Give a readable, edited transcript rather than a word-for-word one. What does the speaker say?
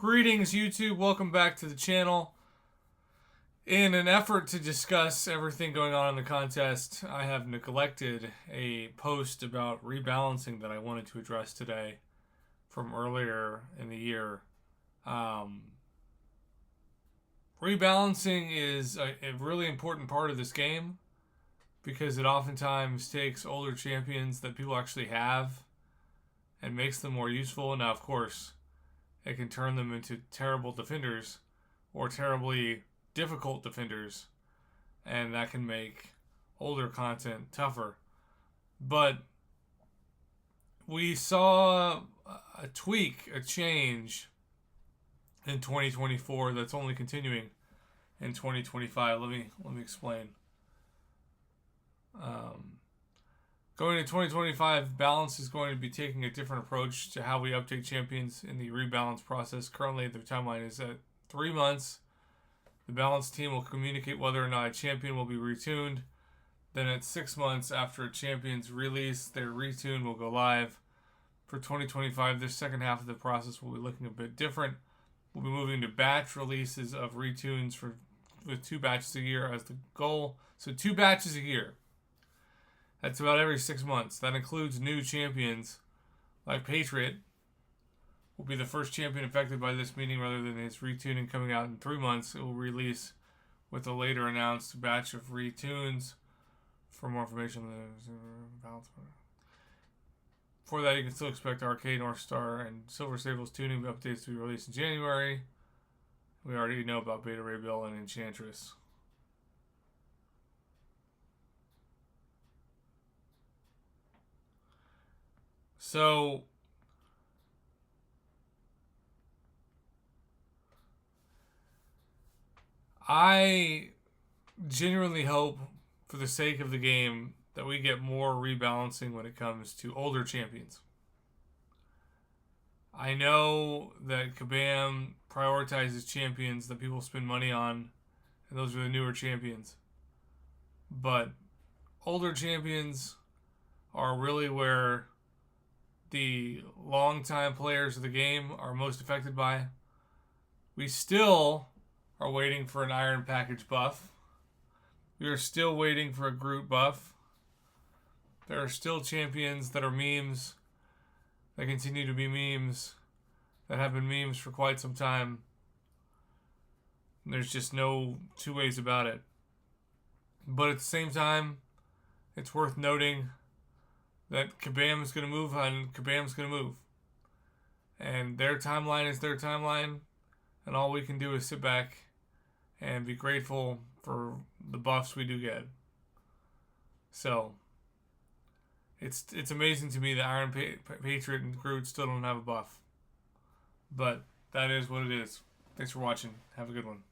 Greetings, YouTube. Welcome back to the channel. In an effort to discuss everything going on in the contest, I have neglected a post about rebalancing that I wanted to address today from earlier in the year. Rebalancing is a really important part of this game because it oftentimes takes older champions that people actually have and makes them more useful. Now, of course, it can turn them into terrible defenders or terribly difficult defenders, and that can make older content tougher. But we saw a tweak, a change in 2024 that's only continuing in 2025. Let me explain. Going into 2025, Balance is going to be taking a different approach to how we update champions in the rebalance process. Currently, the timeline is at 3 months. The Balance team will communicate whether or not a champion will be retuned. Then at 6 months after a champion's release, their retune will go live. For 2025, this second half of the process will be looking a bit different. We'll be moving to batch releases of retunes with 2 batches a year as the goal. So 2 batches a year. That's about every 6 months. That includes new champions like Patriot will be the first champion affected by this, meaning rather than his retuning coming out in 3 months, it will release with a later announced batch of retunes. For more information, for that, you can still expect Arcade, North Star, and Silver Sable's tuning updates to be released in January. We already know about Beta Ray Bill and Enchantress. So, I genuinely hope, for the sake of the game, that we get more rebalancing when it comes to older champions. I know that Kabam prioritizes champions that people spend money on, and those are the newer champions. But older champions are really where the long-time players of the game are most affected by. We still are waiting for an Iron Package buff. We are still waiting for a Groot buff. There are still champions that are memes, that continue to be memes, that have been memes for quite some time. There's just no two ways about it. But at the same time, it's worth noting that Kabam is going to move, and Kabam's going to move. And their timeline is their timeline, and all we can do is sit back and be grateful for the buffs we do get. So, it's amazing to me that Iron Patriot and Groot still don't have a buff. But that is what it is. Thanks for watching. Have a good one.